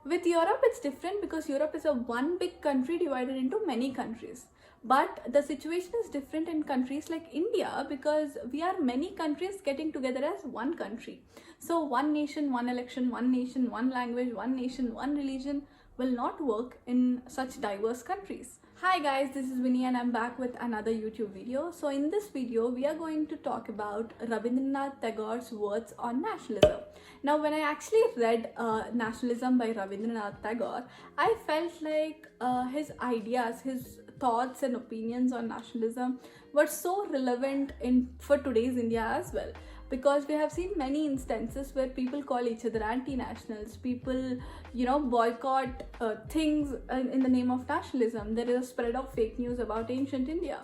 With Europe, it's different because Europe is a one big country divided into many countries. But the situation is different in countries like India because we are many countries getting together as one country. So, one nation, one election, one nation, one language, one nation, one religion will not work in such diverse countries. Hi guys, this is Winnie and I'm back with another YouTube video. So in this video, we are going to talk about Rabindranath Tagore's words on nationalism. Now when I actually read Nationalism by Rabindranath Tagore, I felt like his ideas, his thoughts and opinions on nationalism were so relevant for today's India as well. Because we have seen many instances where people call each other anti-nationals, people, boycott things in the name of nationalism. There is a spread of fake news about ancient India.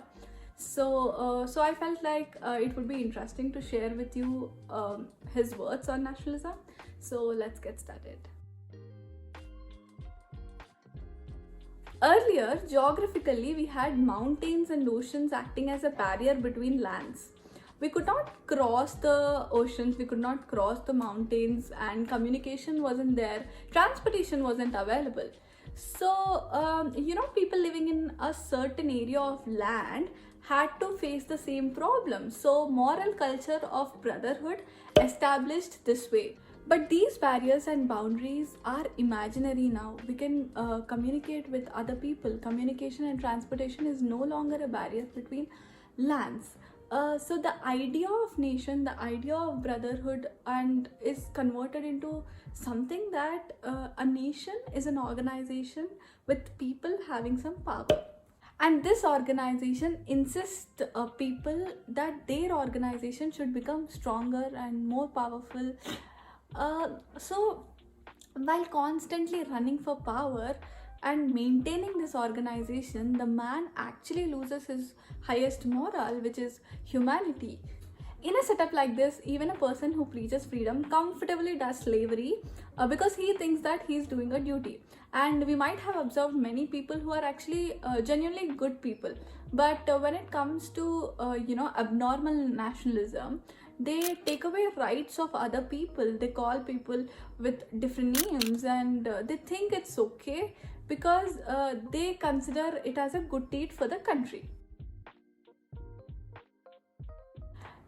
So I felt like it would be interesting to share with you his words on nationalism. So let's get started. Earlier, geographically, we had mountains and oceans acting as a barrier between lands. We could not cross the oceans, we could not cross the mountains, and communication wasn't there, transportation wasn't available. So, people living in a certain area of land had to face the same problem. So, moral culture of brotherhood established this way. But these barriers and boundaries are imaginary now. We can communicate with other people. Communication and transportation is no longer a barrier between lands. So the idea of nation, the idea of brotherhood, and is converted into something that a nation is an organization with people having some power. And this organization insists people that their organization should become stronger and more powerful. So while constantly running for power and maintaining this organization, the man actually loses his highest moral, which is humanity. In a setup like this, even a person who preaches freedom comfortably does slavery because he thinks that he's doing a duty. And we might have observed many people who are actually genuinely good people, but when it comes to abnormal nationalism, they take away rights of other people. They call people with different names, and they think it's okay because they consider it as a good deed for the country.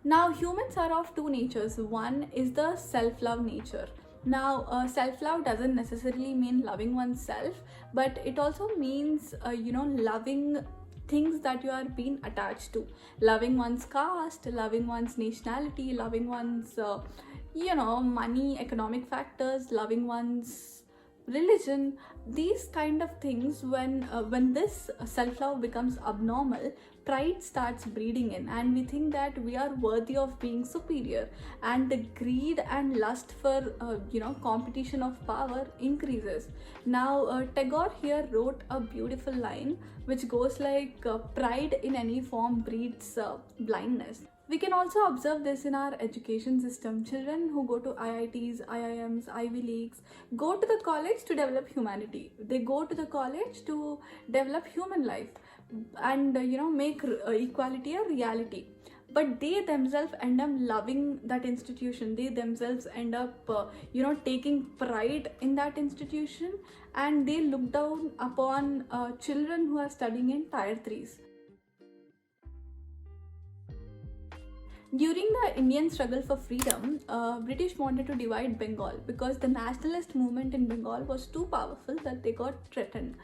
Now, humans are of two natures. One is the self-love nature. Now, self-love doesn't necessarily mean loving oneself, but it also means, loving things that you are being attached to. Loving one's caste, loving one's nationality, loving one's, money, economic factors, loving one's religion. These kind of things, when this self-love becomes abnormal, pride starts breeding in, and we think that we are worthy of being superior, and the greed and lust for competition of power increases. Now Tagore here wrote a beautiful line which goes like, pride in any form breeds blindness. We can also observe this in our education system. Children who go to IITs, IIMs, Ivy Leagues go to the college to develop humanity. They go to the college to develop human life and make equality a reality. But they themselves end up loving that institution. They themselves end up taking pride in that institution, and they look down upon children who are studying in tier 3s. During the Indian struggle for freedom, British wanted to divide Bengal because the nationalist movement in Bengal was too powerful that they got threatened.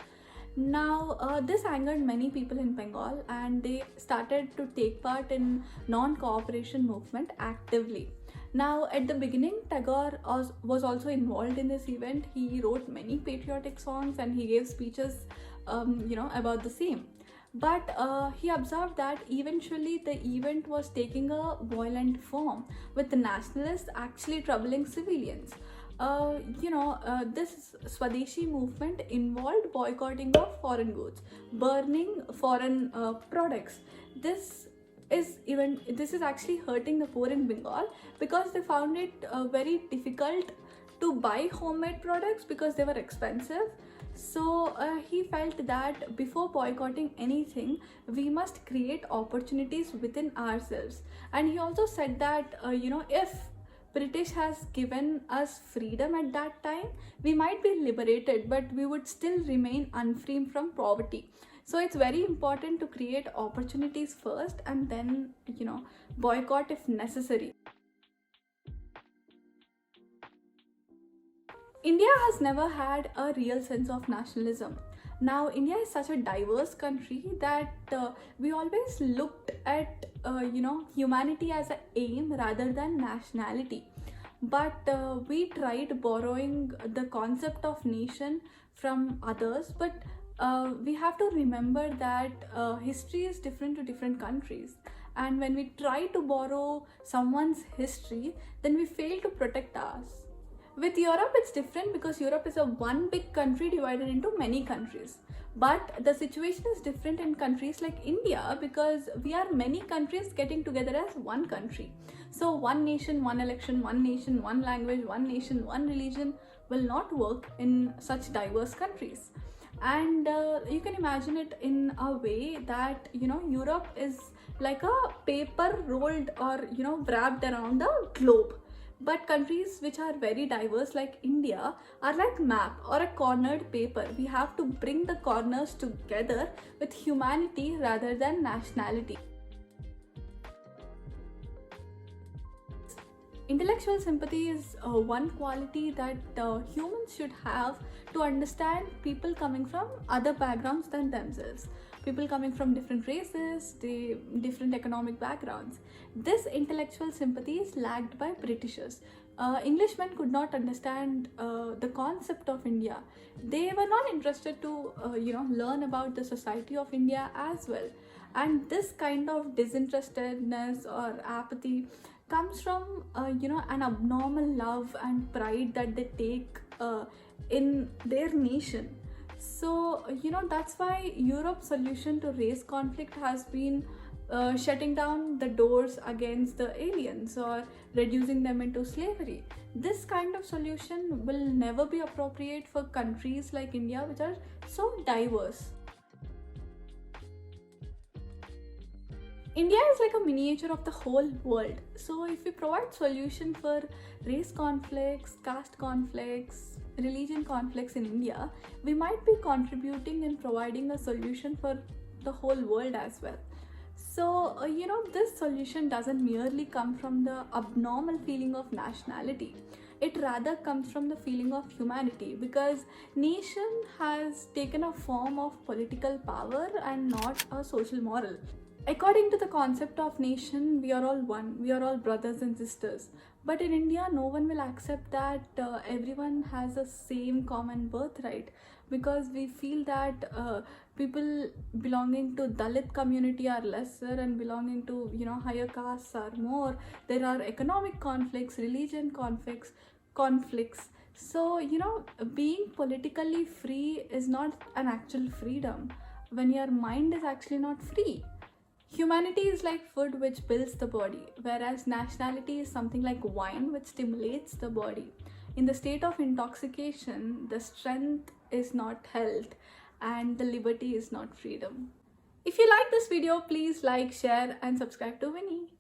Now, this angered many people in Bengal, and they started to take part in non-cooperation movement actively. Now, at the beginning, Tagore was also involved in this event. He wrote many patriotic songs and he gave speeches, about the same. But he observed that eventually the event was taking a violent form, with the nationalists actually troubling civilians. This Swadeshi movement involved boycotting of foreign goods, burning foreign products. This is actually hurting the poor in Bengal because they found it very difficult to buy homemade products because they were expensive. So he felt that before boycotting anything, we must create opportunities within ourselves. And he also said that if British has given us freedom at that time, we might be liberated, but we would still remain unfree from poverty. So it's very important to create opportunities first and then, boycott if necessary. India has never had a real sense of nationalism. Now, India is such a diverse country that we always looked at, humanity as an aim rather than nationality. But we tried borrowing the concept of nation from others. But we have to remember that history is different to different countries. And when we try to borrow someone's history, then we fail to protect ours. With Europe, it's different because Europe is a one big country divided into many countries. But the situation is different in countries like India because we are many countries getting together as one country. So one nation, one election, one nation, one language, one nation, one religion will not work in such diverse countries. And you can imagine it in a way that, Europe is like a paper rolled or, wrapped around the globe. But countries which are very diverse like India are like map or a cornered paper. We have to bring the corners together with humanity rather than nationality. Intellectual sympathy is one quality that humans should have to understand people coming from other backgrounds than themselves. People coming from different races, different economic backgrounds. This intellectual sympathy is lacked by Britishers. Englishmen could not understand the concept of India. They were not interested to, learn about the society of India as well. And this kind of disinterestedness or apathy comes from, an abnormal love and pride that they take in their nation. So, that's why Europe's solution to race conflict has been shutting down the doors against the aliens or reducing them into slavery. This kind of solution will never be appropriate for countries like India, which are so diverse. India is like a miniature of the whole world. So if we provide solution for race conflicts, caste conflicts, religion conflicts in India, we might be contributing and providing a solution for the whole world as well. So, this solution doesn't merely come from the abnormal feeling of nationality. It rather comes from the feeling of humanity because nation has taken a form of political power and not a social moral. According to the concept of nation, we are all one, we are all brothers and sisters. But in India, no one will accept that everyone has the same common birthright because we feel that people belonging to Dalit community are lesser and belonging to, higher castes are more. There are economic conflicts, religion conflicts. So, being politically free is not an actual freedom when your mind is actually not free. Humanity is like food which builds the body, whereas nationality is something like wine which stimulates the body. In the state of intoxication, the strength is not health and the liberty is not freedom. If you like this video, please like, share and subscribe to Winnie.